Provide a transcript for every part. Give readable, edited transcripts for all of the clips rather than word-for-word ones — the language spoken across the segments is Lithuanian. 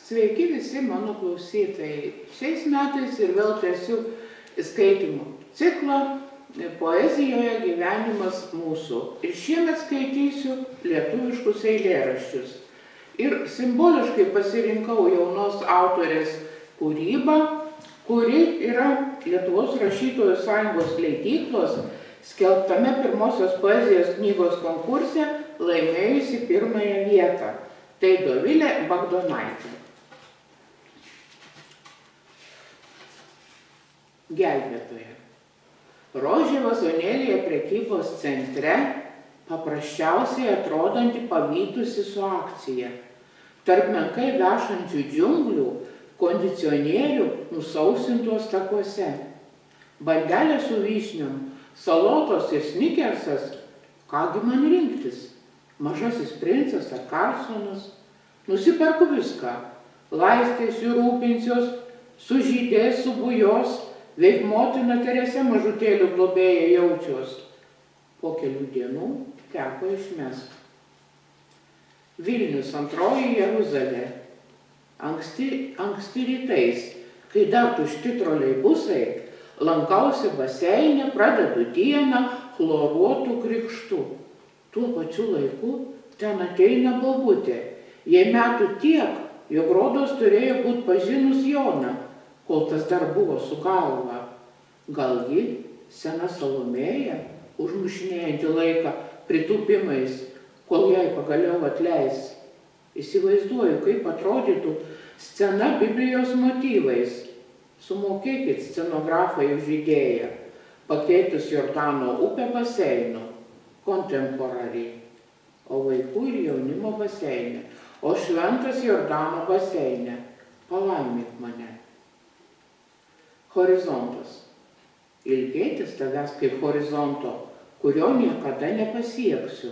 Sveiki visi mano klausytojai. Šiais metais ir vėl tęsiu skaitymų ciklą Poezijoje gyvenimas mūsų. Ir šiemet skaitysiu lietuviškus eilėraščius. Ir simboliškai pasirinkau jaunos autorės kūrybą, kuri yra Lietuvos rašytojų sąjungos leidyklos skelbtame pirmosios poezijos knygos konkurse laimėjusi pirmąją vietą. Tai Dovilė Bagdonaitė. Gelbėtoja. Rožė vazonėlyje prekybos centre paprasčiausiai atrodanti pavytusi su akcija. Tarp menkai vešančių džiunglių, kondicionierių nusausintos takuose. Bandelė su vyšniom, salotos ir snikersas, kągi man rinktis? Mažasis princas ar Karlsonas? Nusiperku viską. Laistėsiu, rūpinsiuos, sužydės, subujos, veik motina Teresė mažutėlių globėja jaučios. Po kelių dienų teko išmest. Vilnius, antroji Jeruzalė. Anksti rytais, kai dar tušti troleibusai, lankausi baseine, pradedu dieną chloruotų krikštų. Tuo pačiu laiku ten ateina bobutė. Jei metų tiek, jog rodos turėjo būti pažinus Joną, kol tas dar buvo su galva. Gal ji, sena Salomėja, užmušinėjanti laiką pritūpimais, kol jai pagaliau atleis. Įsivaizduoju, kaip atrodytų scena Biblijos motyvais. Sumokėkit scenografai už idėją, pakeitus Jordano upę baseinu, kontemporariai, o vaikų ir jaunimo baseine, o šventas Jordano baseine, palaimink mane. Horizontas. Ilgėtis tavęs kaip horizonto, kurio niekada nepasieksiu,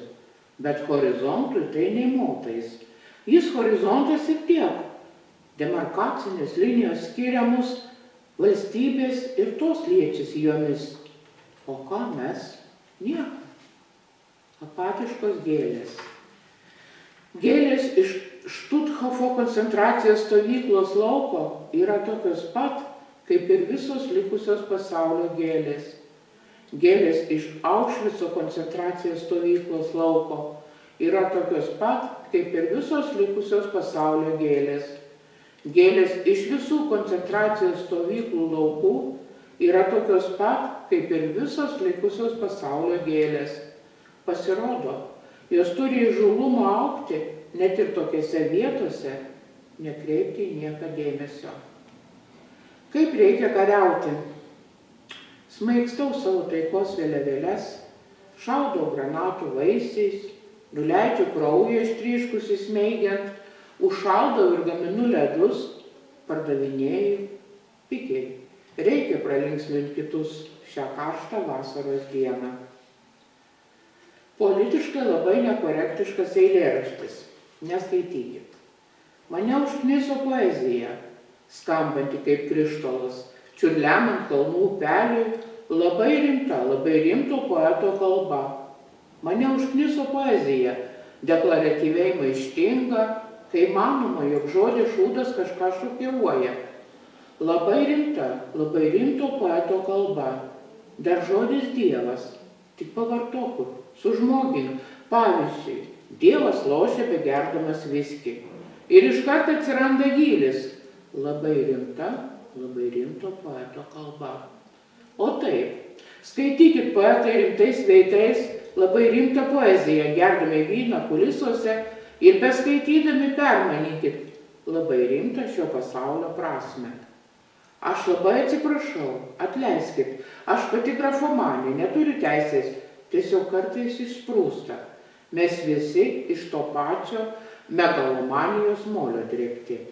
bet horizontui tai nei motais. Jis horizontas ir tiek. Demarkacinės linijos skiria mus valstybės ir tos liečiasi jomis. O ką mes? Nieko. Apatiškos gėlės. Gėlės iš Štuthofo koncentracijos stovyklos lauko yra tokios pat, kaip ir visos likusios pasaulio gėlės. Gėlės iš Aušvico koncentracijos stovyklos lauko yra tokios pat, kaip ir visos likusios pasaulio gėlės. Gėlės iš visų koncentracijos stovyklų laukų yra tokios pat, kaip ir visos likusios pasaulio gėlės. Pasirodo, jos turi įžūlumo augti net ir tokiose vietose, nekreipti į nieką dėmesio. Kaip reikia kariauti? Smaigstau savo taikos vėliavėles, šaudau granatų vaisiais, nuleidžiu kraują ištryškusį smeigiant, užšaldau ir gaminu ledus, pardavinėju, pigiai. Reikia pralinksminti kitus šią karštą vasaros dieną. Politiškai labai nekorektiškas eilėraštis. Neskaitykit. Mane užkniso poezija, skambanti kaip krištolas, čiurlenant kalnų upeliui, labai rimto poeto kalba. Mane užkniso poezija, deklaratyviai maištinga, kai manoma, jog žodis šūdas kažką šokiruoja. Labai rimto poeto kalba. Dar žodis Dievas, tik pavartoku, sužmogink. Pavyzdžiui, Dievas lošia begerdamas viskį. Ir iškart atsiranda gylis. Labai rimto poeto kalba. O taip, skaitykit poetai rimtais veidais, labai rimtą poeziją, gerdami vyną kulisuose ir beskaitydami permanykit labai rimtą šio pasaulio prasmę. Aš labai atsiprašau, atleiskit, aš pati grafomanė, neturiu teisės, tiesiog kartais išsprūsta. Mes visi iš to pačio megalomanijos molio drėbti.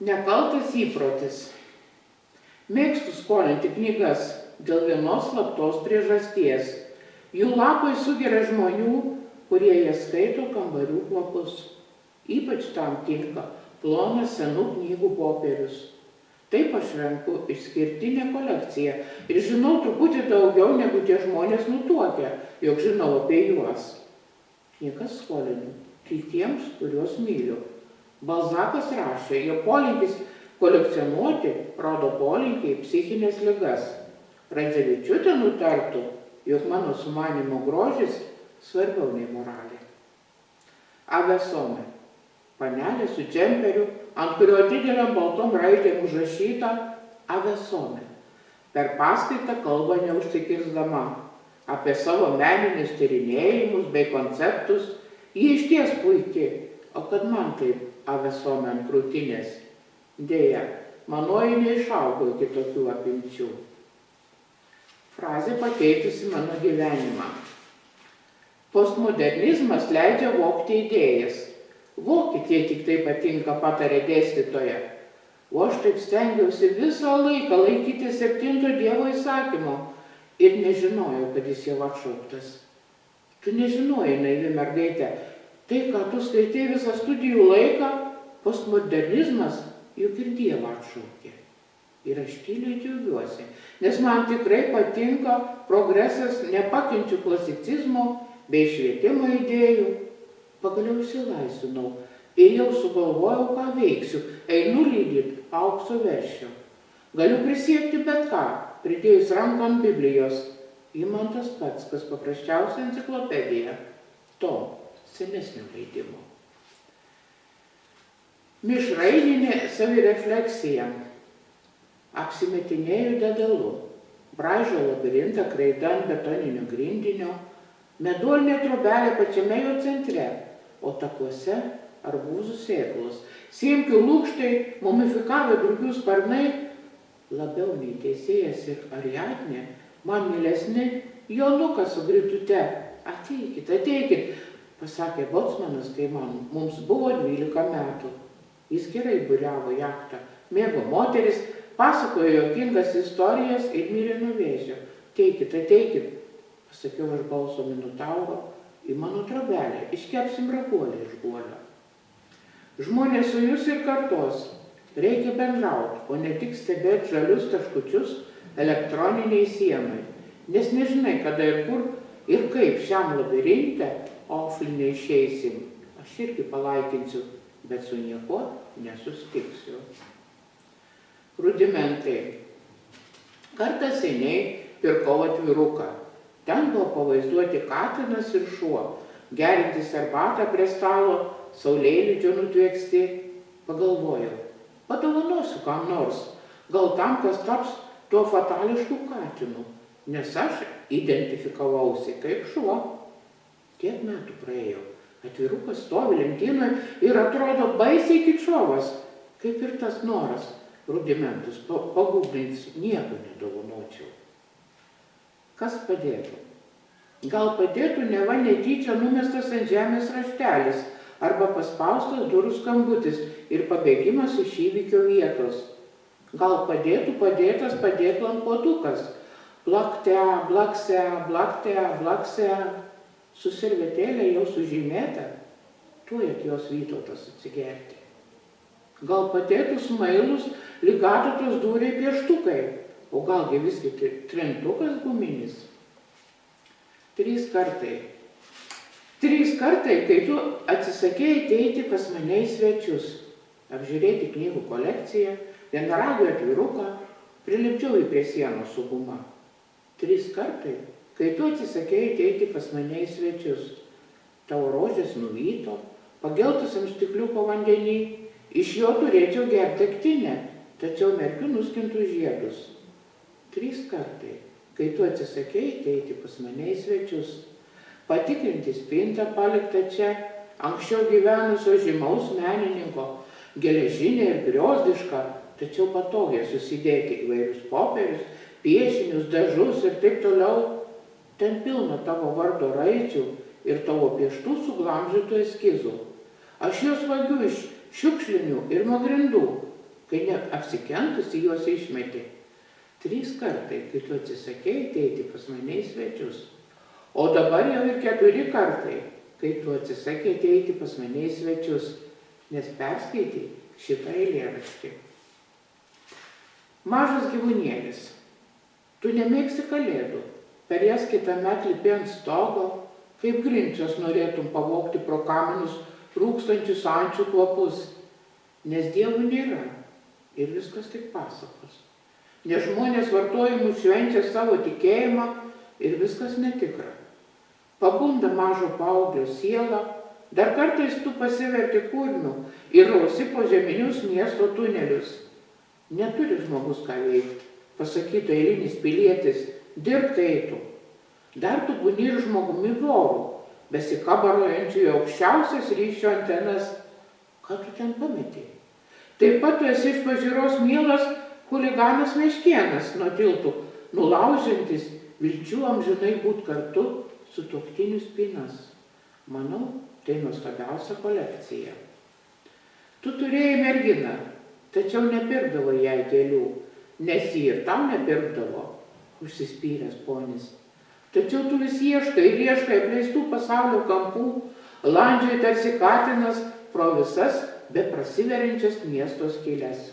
Nekaltas įprotis. Mėgstu skolinti knygas dėl vienos slaptos priežasties. Jų lapai sugeria žmonių, kurie jas skaito kambarių kvapus. Ypač tam tinka plonas senų knygų popierius. Taip aš renku išskirtinę kolekciją ir žinau truputį daugiau negu tie žmonės nutuokia, jog žinau apie juos. Knygas skolinu tik tiems, kuriuos myliu. Balzakas rašė, jo polinkis kolekcionuoti rodo polinkį į psichinės ligas. Radzevičiūtė nutartų, jog mano sumanymo grožis svarbiau nei moralė. Avesome. Panelė su džemperiu, ant kurio dideliam baltom raidėm užrašyta Avesome. Per paskaitą kalba neužsikirsdama. Apie savo meninius tyrinėjimus bei konceptus ji išties puikiai, o kad man taip Avesome ant krūtinės. Deja, manoji neišaugo iki tokių apimčių. Frazė pakeitusi mano gyvenimą. Postmodernizmas leidžia vogti idėjas. Vokit, jei tik tai patinka, patarė dėstytoja. O aš taip stengiausi visą laiką laikyti 7 Dievo įsakymo ir nežinojau, kad jis jau atšauktas. Tu nežinojai, naivi mergaitė, tai, ką tu skaitai visą studijų laiką, postmodernizmas juk ir Dievą atšaukė. Ir aš tyliai džiaugiuosi, nes man tikrai patinka progresas, nepakenčiu klasicizmo bei švietimo idėjų. Pagaliau išsilaisvinau ir jau sugalvojau, ką veiksiu. Einu lydyt aukso veršio. Galiu prisiekti bet ką, pridėjus ranką ant Biblijos. Ji man tas pats, kas paprasčiausia enciklopedija. To senesnio leidimo. Mišraininė savirefleksija. Apsimetinėjau dedalu. Braižo labirintą kreida ant betoninio grindinio. Meduolinė trobelė pačiame jo centre, o takuose arbūzų sėklos. Siemkių lūkštai, mumifikavę drugių sparnai, labiau nei teisėjas ir Ariadnė, man mylesni Jonukas su gritute. Ateikit, ateikit, pasakė bocmanas, kai mums buvo 12 metų. Jis gerai buriavo jachtą, mėgo moteris, pasakojo juokingas istorijas ir mirė nuo vėžio. Ateikit, ateikit, pasakiau aš balso Minotauro, į mano trobelę, iškepsim raguolį iš guolio. Žmonės su jūs ir kartos, reikia bendrauti, o ne tik stebėti žalius taškučius elektroniniai sienai, nes nežinai, kada ir kur ir kaip šiam labirinte oflį neišeisim. Aš irgi palaikinsiu, bet su niekuo nesusitiksiu. Rudimentai. Kartą seniai pirkau atviruką. Ten buvo pavaizduoti katinas ir šuo, gerintis arbatą prie stalo, saulėlydžio nutvėksti. Pagalvojau, padovanosiu kam nors, gal tam, kas taps tuo fatališku katinu, nes aš identifikavausi kaip šuo. Tiek metų praėjo, atvirukas stovi lentynoje ir atrodo baisiai kičovas, kaip ir tas noras. Rudimentus paguglinti nieko nedovanočiau. Kas padėtų? Gal padėtų neva netyčia numestas ant žemės raštelis arba paspaustas durų skambutis ir pabėgimas iš įvykio vietos. Gal padėtų padėtas padėklant puodukas. Blakte, blakse, blakte, blakse. Su servetėlė jau sužymėta, tuoj atjos Vytautas atsigerti. Gal padėtų smailus lyg adatos dūriai pieštukai, o galgi visgi trintukas guminis. 3 kartai. 3 kartai, kai tu atsisakėjai ateiti pas mane į svečius, apžiūrėti knygų kolekciją, vienaragio atviruką, prilipčiau jį prie sienos su guma. 3 kartai, kai tu atsisakėjai ateiti pas mane į svečius, tavo rožės nuvyto, pageltusiam stikliuko vandenį, iš jo turėčiau gerti degtinę, tačiau merkiu nuskintų žiedus. 3 kartai, kai tu atsisakėjai ateiti pas mane į svečius, patikrinti spintą paliktą čia, anksčiau gyvenusio žymaus menininko, geležinė ir griozdiška, tačiau patogiai susidėti įvairius popierius, piešinius, dažus ir taip toliau. Ten pilna tavo vardo raidžių ir tavo pieštų suglamžytų eskizų. Aš juos vagiu iš šiukšlinių ir nuo grindų, kai net apsikentusi juos išmeti. 3 kartai, kai tu atsisakėjai ateiti pas mane į svečius. O dabar jau ir 4 kartai, kai tu atsisakėjai ateiti pas mane į svečius, nes perskaitai šitą eilėraštį. Mažas gyvūnėlis. Tu nemėgsi kalėdų, per jas kitąmet lipi ant stogo, kaip Grinčas norėtum pavogti pro kaminus rūkstančius ančių kvapus. Nes Dievo nėra ir viskas tik pasakos. Nes žmonės vartojimu švenčia savo tikėjimą ir viskas netikra. Pabunda mažo paauglio siela, dar kartais tu pasiverti kurmiu ir rausi po žeminius miesto tunelius. Neturi žmogus ką veikti, pasakytų eilinis pilietis, dirbti eitų. Dar tu būni ir žmogumi voru, besikabarojančių į aukščiausias ryšio antenas. Ką tu ten pametei? Taip pat tu esi iš pažiūros mielas chuliganas meškėnas nuo tiltų, nulaužiantis vilčių amžinai būt kartu sutuoktinių spynas. Manau, tai nuostabiausia kolekcija. Tu turėjai merginą, tačiau nepirkdavo jai gėlių, nes ji ir tau nepirkdavo, užsispyręs ponis. Tačiau tu vis ieškai ir ieškai apleistų pasaulio kampų, landžiai tarsi katinas pro visas beprasiveriančias miesto skyles.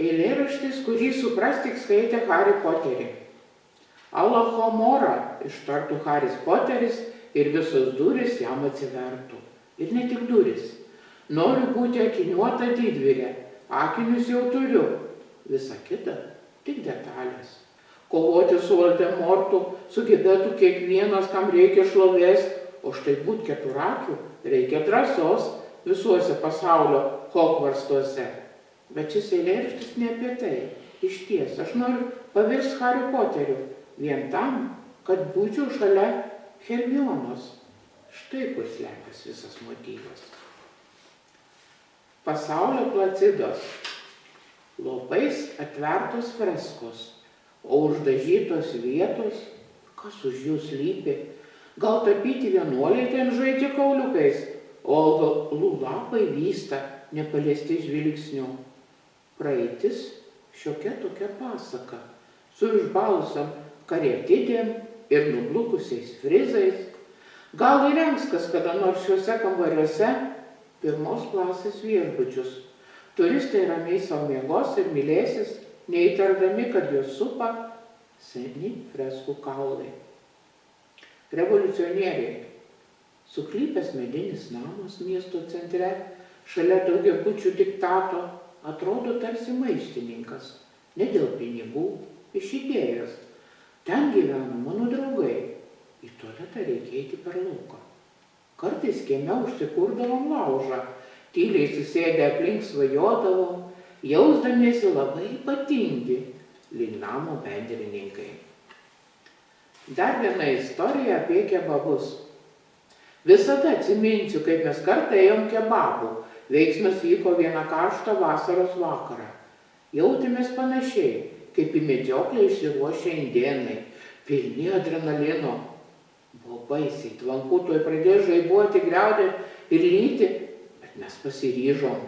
Eilėraštis, kurį supras tik skaitė Harry Potterį. Alahomora, ištartų Haris Poteris ir visos durys jam atsivertų. Ir ne tik durys. Noriu būti akiniuota didvyrė, akinius jau turiu. Visa kita tik detalės. Kovoti su Voldemortu sugebėtų kiekvienas, kam reikia šlovės, o štai būt keturakiu reikia drąsos visuose pasaulio Hogwartsuose. Bet šis eilėraštis ne apie tai. Išties, aš noriu pavirsti Harry Potteriu vien tam, kad būčiau šalia Hermionos. Štai kur slepiasi visas motyvas. Pasaulio placidos, lopais atvertos freskos, o uždažytos vietos, kas už jų slypi. Gal tapyti vienuoliai ten žaidžia kauliukais, o augalų lapai vysta nepaliesti žvilgsnių. Praeitis šiokia tokia pasaka, su išbalusiam karietidėm ir nublukusiais frizais. Gal įrengs kas kada nors šiuose kambariuose pirmos klasės viešbučius. Turistai ramiai savo miegos ir mylėsis, neįtardami, kad juos supa seni freskų kaulai. Revoliucionieriai. Suklypęs medinis namas miesto centre, šalia daugiabučių diktato, atrodo tarsi maištininkas. Ne dėl pinigų, iš idėjos. Ten gyvena mano draugai. Į tualetą reikia eiti per lauką. Kartais kieme užsikurdavom laužą, tyliai susėdę aplink svajodavom, jausdamiesi labai ypatingi, lyg namo bendrininkai. Dar viena istorija apie kebabus. Visada atsiminsiu, kaip mes kartą ėjom kebabų. Veiksmas vyko vieną karštą vasaros vakarą. Jautėmės panašiai, kaip į medžioklę išsiruošę indėnai, pilni adrenalino. Buvo baisiai, tvankų tuoj pradėjo žaibuoti, griaudėti ir lyti, bet mes pasiryžom.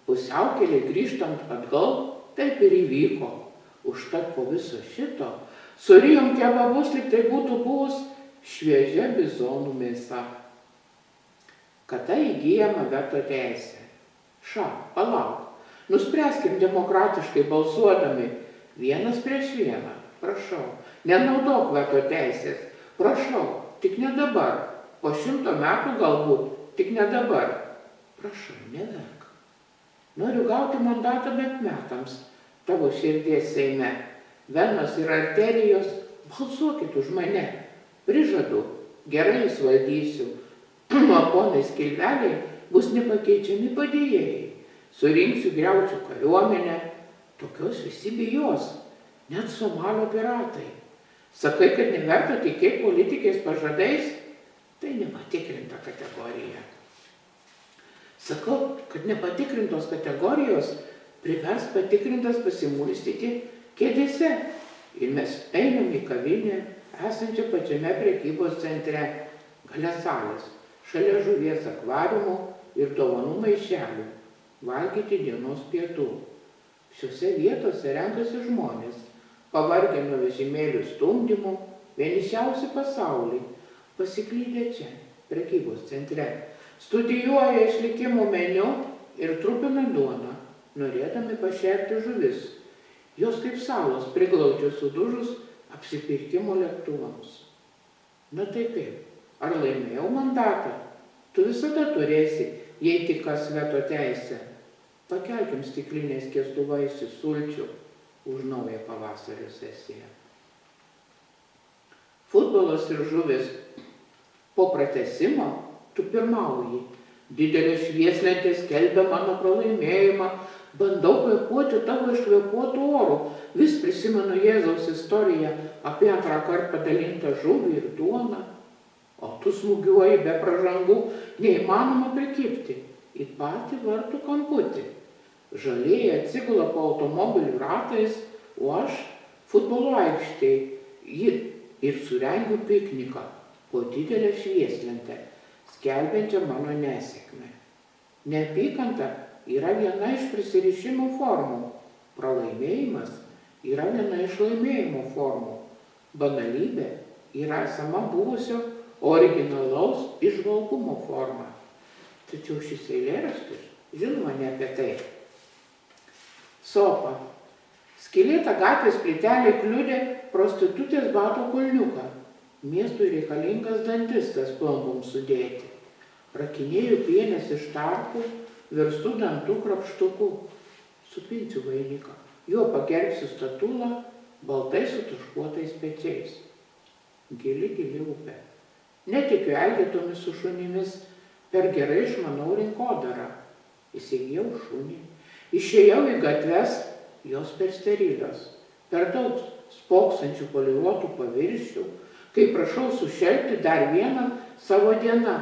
Pusiaukelė grįžtant atgal, taip ir įvyko. Užtat po viso šito surijom kebabus, lyg tai būtų buvus šviežia bizonų mėsa. Kada įgyjama veto teisė? Palauk. Nuspręskim demokratiškai balsuodami. Vienas prieš vieną. Prašau. Nenaudok veto teisės. Prašau. Tik ne dabar. Po 100 metų galbūt. Tik ne dabar. Prašau, neverk. Noriu gauti mandatą bent metams. Tavo širdies Seime. Venos ir arterijos. Balsuokit už mane. Prižadu. Gerai jūs valdysiu. O ponai skilveliai bus nepakeičiami padėjėjai. Surinksiu griaučių kariuomenę. Tokios visi bijos. Net Somalio piratai. Sakai, kad neverta tikėti politikės pažadais? Tai nepatikrinta kategorija. Sakau, kad nepatikrintos kategorijos privers patikrintas pasimurstyti kėdėse. Ir mes einam į kavinę, esančią pačiame prekybos centre, gale salės, šalia žuvies akvariumo ir dovanų maišelių, valgyti dienos pietų. Šiuose vietose renkasi žmonės, pavargę nuo vežimėlių stumdymų, vienišiausi pasauly, pasiklydę čia, prekybos centre, studijuoja išlikimo meniu ir trupina duoną, norėdami pašerti žuvis. Jos kaip salos priglaudžia sudužus apsipirkimo lėktuvams. Na tai kaip, ar laimėjau mandatą. Tu visada turėsi, jei tik kas veto teisę. Pakelkim stiklinės skiestų vaisių sulčių už naują pavasario sesiją. Futbolas ir žuvis. Po pratęsimo tu pirmauji. Didelė švieslentė skelbia mano pralaimėjimą. Bandau kvėpuoti tavo iškvėpuotų orų. Vis prisimenu Jėzaus istoriją apie antrą kartą padalintą žuvį ir duoną. O tu smūgiuoji be pražangų, neįmanoma prikibti į patį vartų kamputį. Žalieji atsigula po automobilių ratais, o aš futbolo aikštėje ir surengiu pikniką po didelę švieslentę, skelbiančią mano nesėkmę. Neapykanta yra viena iš prisirišimo formų. Pralaimėjimas yra viena iš laimėjimo formų. Banalybė yra esama buvusio originalaus įžvalgumo forma. Tačiau šis eilėraštis, žinoma, ne apie tai. Sopa. Skylėta gatvės plytelė kliudė prostitutės bato kulniuką. Miestui reikalingas dantistas plombom sudėti. Rakinėjau pienės iš tarpų, virstu dantų krapštuku. Supinsiu vainiką. Juo pagerbsiu statulą baltai sutuškuotais pečiais. Gili upė. Netikiu elgetomis su šunimis, per gerai išmanau rinkodarą. Įsigijau šunį. Išėjau į gatves, jos per sterilios. Per daug spoksančių poliruotų paviršių, kai prašau sušelpti dar vieną savo dieną.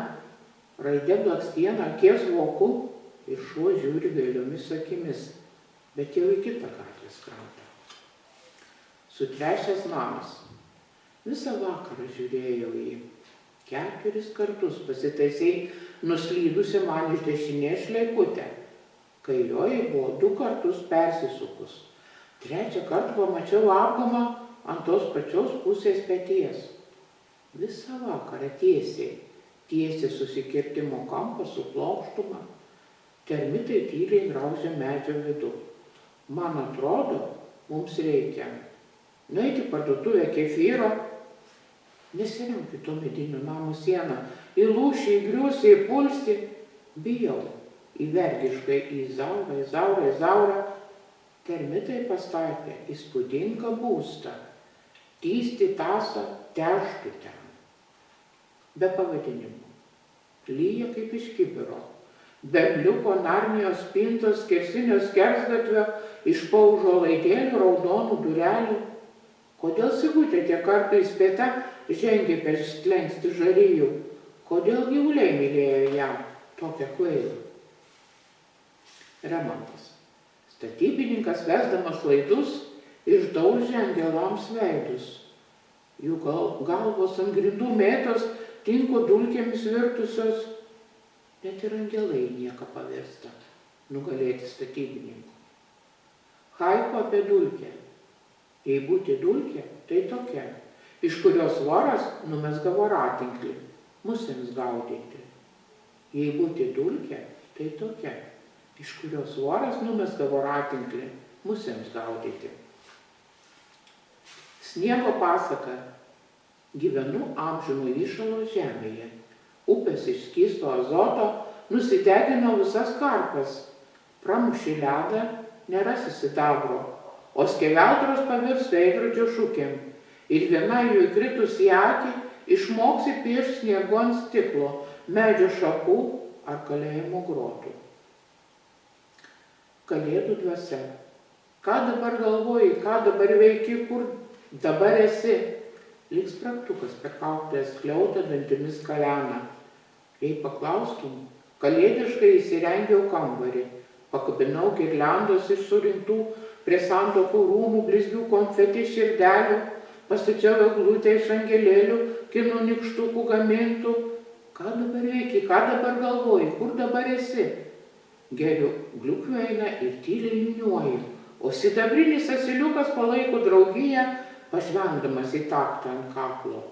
Raidė blakstiena akies voku ir šuo žiūri gailiomis akimis, bet jau į kitą gatvės krantą. Sutrešęs namas. Visą vakarą žiūrėjau į jį. 4 kartus pasitaisiai nuslydusi man iš dešinės šleikutę. Kairioji buvo 2 kartus persisukus. 3 kartą pamačiau apgamą ant tos pačios pusės peties. Visą vakarą tiesiai susikirtimo kampą su plokštuma. Termitai tyliai graužia medžio vidų. Man atrodo, mums reikia nueiti į parduotuvę kefyro, nesiremti to medinio namo sieną, įlūšį, įgriūsį, įpulsi, bijau, įvergiškai į zaurą. Termitai pastatė įspūdingą būstą, tysti tasą, teštų ten. Be pavadinimų. Lyja kaip iš kibiro. Be bliuko Narnijos spintos skersinio skersgatvio išpaužo laidėlių raudonų durelių. Kodėl Sigutė tiek kartų įspėta žengė per slenkstį žarijų? Kodėl gyvuliai mylėjo ją tokią kvailą? Remontas. Statybininkas vesdamas laidus išdaužė angelams veidus. Jų galvos ant grindų mėtos tinko dulkėmis virtusios. Net ir angelai nieko pavirsta nugalėti statybininkų. Haiku apie dulkę. Jei būti dulkė, tai tokia, iš kurios voras numesga voratinklį, musėms gaudyti. Jei būti dulkė, tai tokia, iš kurios voras numesga voratinklį, musėms gaudyti. Sniego pasaka. Gyvenu amžino įšalo žemėje. Upės iš skysto azoto nusidegino visas karpas. Pramuši ledą, nerasi sidabro, o skeveldros pavirs veidrodžio šukėm. Ir viena jų įkritus į akį išmoksi piešti sniegu ant stiklo, medžio šakų ar kalėjimo grotų. Kalėdų dvasia. Ką dabar galvoji, ką dabar veiki, kur dabar esi? Lyg spragtukas per kauklės skliautą dantimis kalena. Jei paklaustum, kalėdiškai įsirengiau kambarį, pakabinau girliandos iš surinktų prie santuokų rūmų blizgių konfeti širdelių, pastačiau eglutę iš angelėlių, kinų nykštukų gamintų. Ką dabar veiki, ką dabar galvoji, kur dabar esi? Geriu gliukveiną ir tyliai niūniuoju, o sidabrinis asiliukas palaiko draugiją, pažvengdamas į taktą ant kaklo.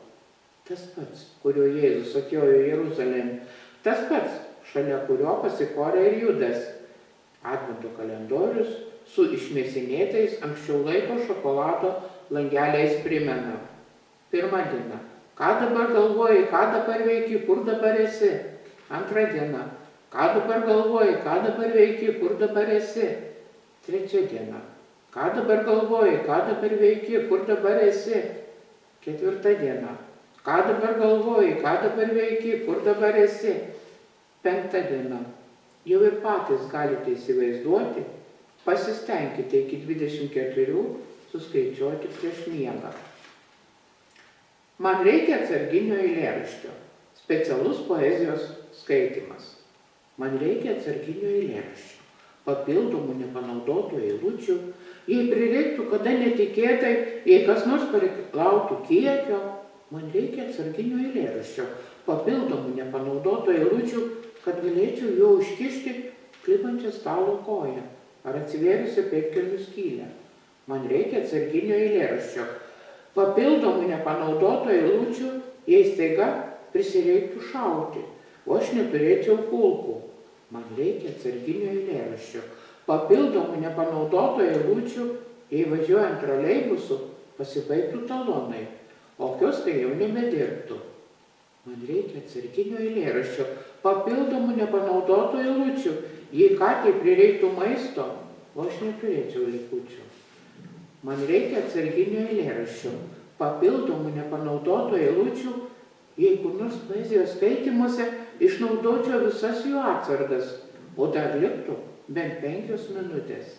Tas pats, kurio Jėzus atjojo Jeruzalėn, tas pats, šalia kurio pasikorė ir Judas. Advento kalendorius su išmėsinėtais anksčiau laiko šokolado langeliais primena. 1 diena. Ką dabar galvoji, ką dabar veiki, kur dabar esi? Antra diena. Ką dabar galvoji, ką dabar veiki, kur dabar esi? Trečia diena. Ką dabar galvoji, ką dabar veiki, kur dabar esi? Ketvirta diena. Ką dabar galvoji, ką dabar veiki, kur dabar esi? Penkta diena. Jau ir patys galite įsivaizduoti, pasistengkite iki 24 suskaičiuoti prieš miegą. Man reikia atsarginio eilėraščio, specialus poezijos skaitimas. Man reikia atsarginio eilėraščio, papildomų nepanaudotų eilučių, jei prireiktų kada netikėtai, jei kas nors pareikalautų kiekio, man reikia atsarginio eilėraščio, papildomų nepanaudotų eilučių, kad galėčiau jo užkišti klibančią stalo koją ar atsivėrusią pėdkelnių skylę. Man reikia atsarginio eilėraščio, papildomų nepanaudotų eilučių, jei staiga prisireiktų šauti, o aš neturėčiau kulkų. Man reikia atsarginio eilėraščio, papildomų nepanaudotų eilučių, jei važiuojant troleibusu pasibaigtų talonai, o kioskai jau nebedirbtų. Man reikia atsarginio eilėraščio, papildomų nepanaudotų eilučių, jei katei prireiktų maisto, o aš neturėčiau likučių. Man reikia atsarginio eilėraščio, papildomų nepanaudotų eilučių, jei kur nors poezijos skaitymuose išnaudočiau visas jų atsargas, o dar liktų bent 5 minutės.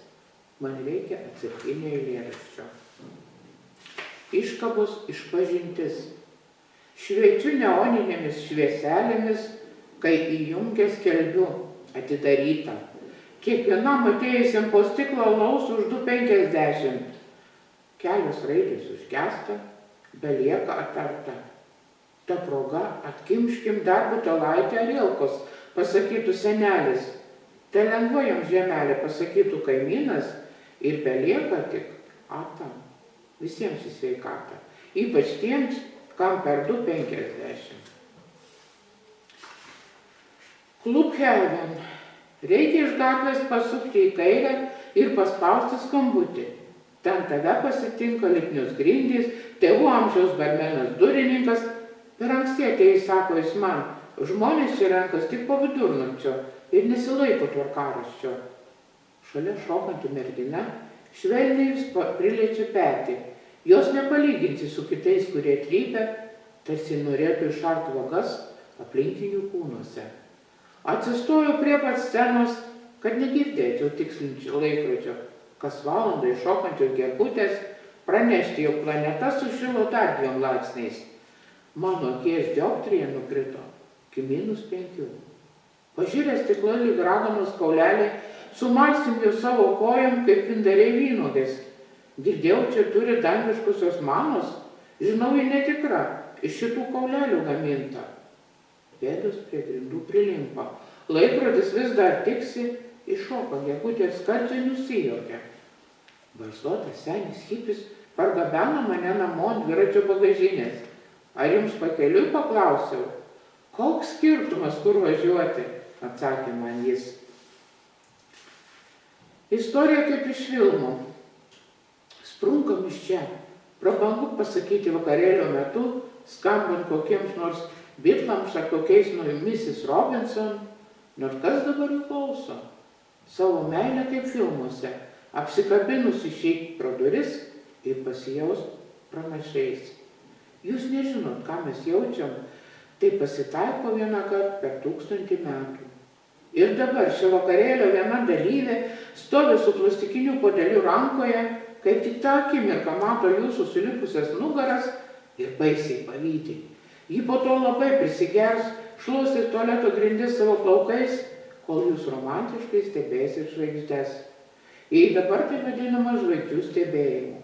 Man reikia atsarginio eilėraščio. Iškabos išpažintis. Šveičiu neoninėmis švieselėmis, kai įjungęs skelbiu atidaryta. Kiekvienam atėjusiam po stiklo alaus už 2,50. Kelios raidės užgesta, belieka atarta. Ta proga atkimškim dar butelaitę arielkos, pasakytų senelis. Te lengva jums žemelė, pasakytų kaimynas, ir belieka tik ata. Visiems į sveikatą. Ypač tiems, kam per 2,50. Klubhaven. Reikia iš gatvės pasukti į kairę ir paspausti skambutį. Ten tave pasitinka lipnius grindys, tėvų amžiaus barmenas durininkas. Per anksti atėjai, sako jis man, žmonės čia renkas tik po vidurnakčio ir nesilaiko tvarkaraščio. Šalia šokanti mergina švelniai priliečia petį. Jos nepalyginsi su kitais, kurie trypia, tarsi norėtų išarti vagas aplinkinių kūnuose. Atsistoju prie pat scenos, kad negirdėčiau tikslinčio laikrodžio, kas valandą iššokančios gegutės pranešti, jog planeta sušilo dar 2 laipsniais. Mano akies dioptrija nukrito iki -5. Pažiūrės stiklo lyg raganos kaulelį, sumalsim jų savo kojom, kaip vindariai vynuogės. Girdėjau, čia turi dangiškusios manos, žinau, ji netikra, iš šitų kaulelių gaminta. Pėdos prie grindų prilimpa, laikrodis vis dar tiksi, iššoka gegutės, skardžiai nusijuokia. Barzdotas senis hipis pargabeno mane namo ant dviračio bagažinės. Ar jums pakeliui, paklausiau? Koks skirtumas, kur važiuoti, atsakė man jis. Istorija kaip iš filmų. Sprunkam iš čia. Prabangu pasakyti vakarėlio metu, skambant kokiems nors Bitlams ar kokiais Mrs. Robinson, nors kas dabar jų klauso. Savo meilę kaip filmuose, apsikabinus išeiti pro duris ir pasijaus pranašiais. Jūs nežinot, ką mes jaučiam, tai pasitaiko vieną kartą per 1000 metų. Ir dabar šio vakarėlio viena dalyvė stovi su plastikiniu puodeliu rankoje, kaip tik tą akimirką mato jūsų sulipusias nugaras ir baisiai pavydi. Ji po to labai prisigers, šluostys tualeto grindis savo plaukais, kol jūs romantiškai stebėsit žvaigždes. Jei dabar tai vadinama žvaigždžių stebėjimu.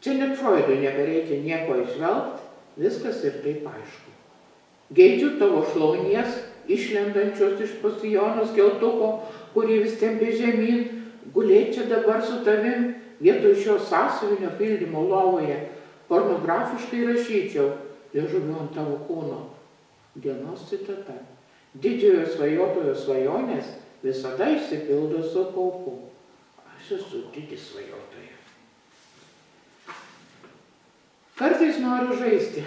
Čia net Freudui nebereikia nieko išvelgti, viskas ir taip aišku. Geidžiu tavo šlaunies, išlendančios iš pasijono skeltuko, kurį vis tempė žemyn, gulėt čia dabar su tavim, vietoj šio sąsiuvinio pildymo lovoje, pornografiškai rašyčiau, liežuviu ant tavo kūno. Dienos citata. Didžiojo svajotojo svajonės visada išsipildo su kaupu. Aš esu didis svajotoja. Kartais noriu žaisti.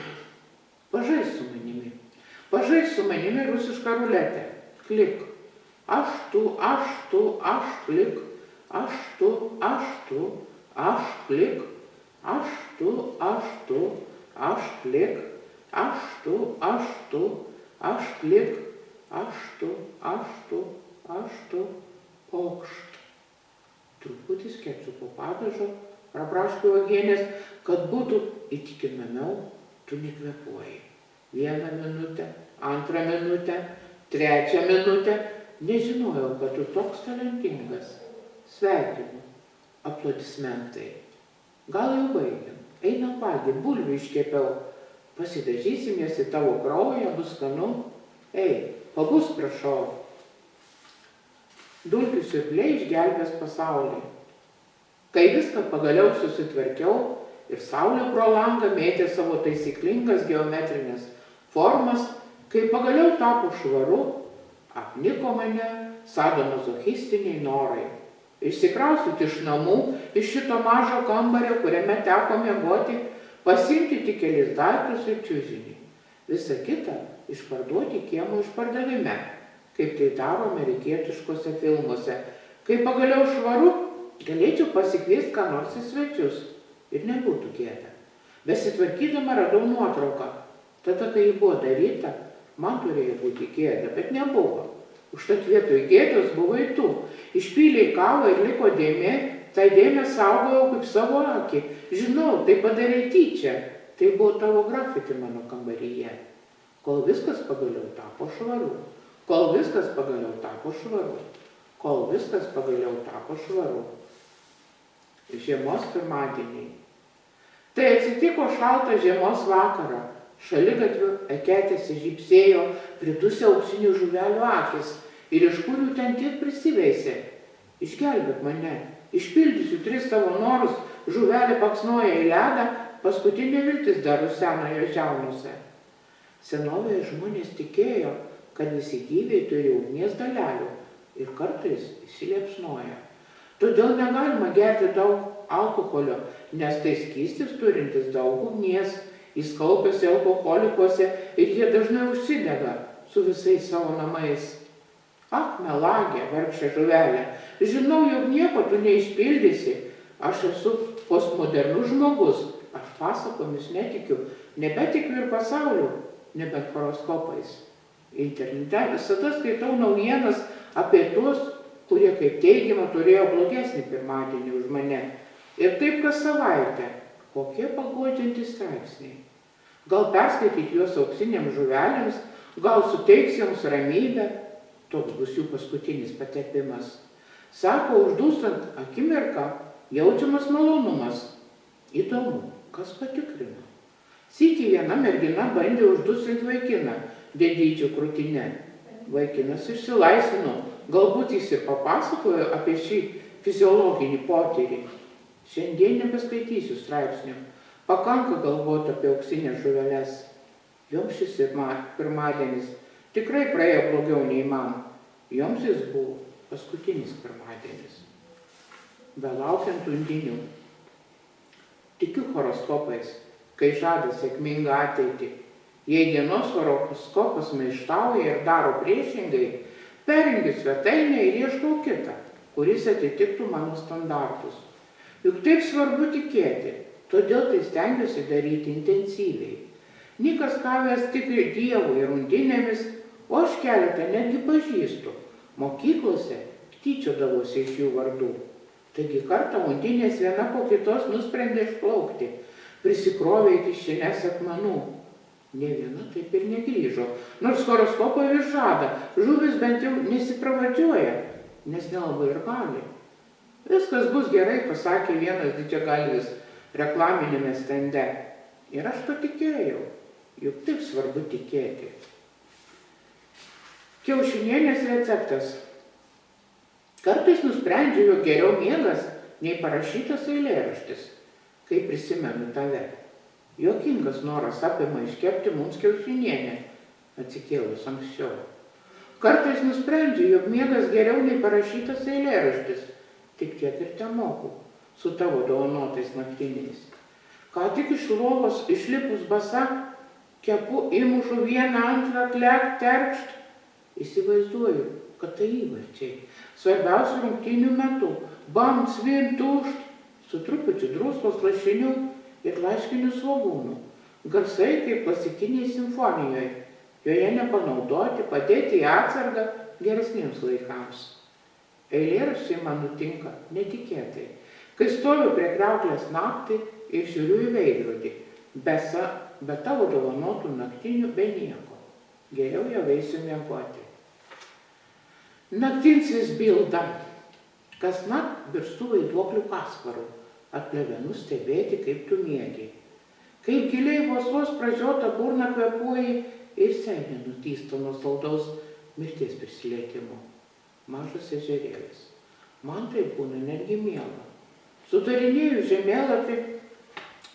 Pažaisk su manimi. Pažaisk su manimi rusišką ruletę. Klik. Aš tu, klik. Aš tu, klik. Aš tu, klik. Aš tu, klik. Aš tu, pokšt. Truputis kepsukų padažo, prabraškiu uogienės, kad būtų įtikinamiau, tu nekvėpuoji. 1 minutę, 2 minutę, 3 minutę. Nežinojau, kad tu toks talentingas. Sveikinu. Aplodismentai. Gal jau baigiam. Einam valgyt, bulvių iškepiau. Pasidažysimės į tavo kraują, bus skanu. Ei, pabus prašau. Dulkių siurbliai išgelbės pasaulį. Kai viską pagaliau susitvarkiau ir saulė pro langą mėtė savo taisyklingas geometrinės formas, kai pagaliau tapo švaru, apniko mane sadomazochistiniai norai. Išsikraustyti iš namų, iš šito mažo kambario, kuriame teko miegoti, pasiimti tik kelis daiktus ir čiužinį. Visa kita išparduoti kiemo išpardavime, kaip tai daro amerikietiškose filmuose. Kai pagaliau švaru, galėčiau pasikviesti ką nors į svečius. Ir nebūtų gėda. Besitvarkydama radau nuotrauką. Tada, kai ji buvo daryta, man turėjo būti gėda, bet nebuvo. Užtat vietoj gėdos buvai tu. Išpylei kavą ir liko dėmė, tai dėmę saugojau kaip savo akį. Žinau, tai padarei tyčia. Tai buvo tavo grafiti mano kambaryje. Kol viskas pagaliau tapo švaru. Kol viskas pagaliau tapo švaru. Kol viskas pagaliau tapo švaru. Žiemos pirmadieniai. Tai atsitiko šaltą žiemos vakarą. Šaligatviu eketėse žybsėjo pridusę auksinių žuvelių akis. Ir iš kurių ten tiek prisiveisė. Išgelbėk mane. Išpildysiu 3 tavo norus. Žuvelė paksnoja į ledą. Paskutinė viltis dar rusena jo žiaunose. Senovėje žmonės tikėjo, kad visi gyviai turi ugnies dalelių ir kartais įsiliepsnoja. Todėl negalima gerti daug alkoholio, nes tai skystis turintis daug ugnies, jis kaupiasi alkoholikuose ir jie dažnai užsidega su visais savo namais. Ak, melagė, vargšė žuvelė, žinau, jog nieko tu neišpildysi. Aš esu postmodernus žmogus, aš pasakomis netikiu, nebetikiu ir pasauliu, nebent horoskopais. Internete visada skaitau naujienas apie tuos, kurie, kaip teigiama, turėjo blogesnį pirmadienį už mane. Ir taip kas savaitę. Kokie paguodžiantys straipsniai. Gal perskaityti juos auksiniams žuvelėms, gal suteiks jiems ramybę. Toks bus jų paskutinis patepimas. Sako, uždūstant akimirką, jaučiamas malonumas. Įdomu, kas patikrino. Sykį viena mergina bandė uždusinti vaikiną dėdydžių krūtinę. Vaikinas išsilaisvino, galbūt jis ir papasakojo apie šį fiziologinį potyrį. Šiandien nebeskaitysiu straipsnių. Pakanka galvoti apie auksinės žuveles. Joms šis pirmadienis tikrai praėjo blogiau nei man. Joms jis buvo paskutinis pirmadienis. Belaukiant undinių. Tikiu horoskopais, kai žada sėkmingą ateitį. Jei dienos horoskopas maištauja ir daro priešingai, perjungiu svetainę ir ieškau kitą, kuris atitiktų mano standartus. Juk taip svarbu tikėti, todėl tai stengiuosi daryti intensyviai. Nikas kavęs tiki Dievu ir undinėmis, o aš keletą netgi pažįstu. Mokyklose tyčiodavosi iš jų vardų. Taigi kartą undinės viena po kitos nusprendė išplaukti, prisikrovė iki kišenes akmenų. Nė viena taip ir negrįžo, nors horoskopo vis žada, žuvis bent jau nesipravardžiuoja, nes nelabai ir gali. Viskas bus gerai, pasakė vienas didžiagalvis reklaminėme stende. Ir aš patikėjau, juk taip svarbu tikėti. Kiaušinienės receptas. Kartais nusprendžiu, jog geriau miegas nei parašytas eilėraštis, kai prisimenu tave. Juokingas noras apima iškepti mums kiaušinienę, atsikėlus anksčiau. Kartais nusprendžiu, jog miegas geriau nei parašytas eilėraštis, tik tiek ir temoku su tavo dovanotais naktiniais. ką tik iš lovos išlipus basa, kepu įmušu vieną antrą terkšt. Įsivaizduoju, kad tai įvarčiai. Svarbiausių rungtynių metu bam, svin, tušt, su trupučiu druskos lašinių ir laiškinių svogūnų. Garsai kaip klasikiniai simfonijoje. Joje nepanaudoti, padėti į atsargą geresniems laikams. Eilėraščiai man nutinka netikėtai. Kai stoviu prie kriauklės naktį ir žiūriu į veidrodį, be tavo dovanotų naktinių, be nieko. Geriau jau eisiu miegoti. Naktinsis bilda. Kasnakt virstu vaiduoklių Kasparu, atplevenu stebėti, kaip tu miegi. Kaip giliai vos pražiota burna kvėpuoji ir seilė nutysta nuo saldaus mirties prisilietimo. Mažas ežerėlis. Man tai būna netgi miela. Sudarinėju žemėlapį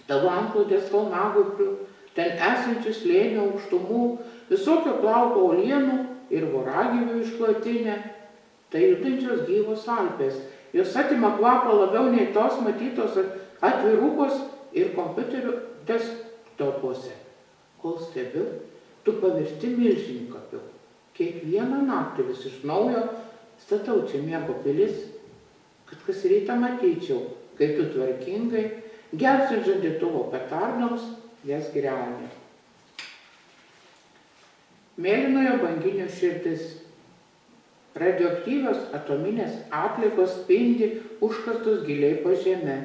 tavo antklodės kalnagūbrių, ten esančių slėnio aukštumų, visokio plauko uolienų ir voragyvių išklotinę. Tai judančios gyvos Alpės. Jos atima kvapą labiau nei tos matytos atvirukos ir kompiuterių desktopuose. Kol stebiu, tu pavirsti milžinkapiu. Kiekvieną naktį vis iš naujo statau čia miego pilis, kad kas rytą matyčiau, kai tu tvarkingai, gelbsint žadėtuvo petardoms, jas griauni. Mėlynojo banginio širdis. Radioaktyvios atominės atliekos spindi užkastos giliai po žeme.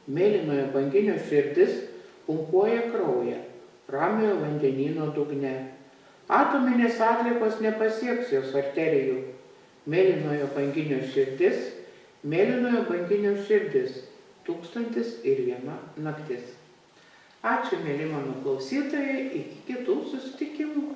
Mėlynojo banginio širdis pumpuoja kraują ramiojo vandenyno dugne. Atominės atliekos nepasieks jos arterijų. Mėlynojo banginio širdis, mėlynojo banginio širdis, 1001 naktis. Ačiū, mėly mano klausytojai, iki kitų susitikimų.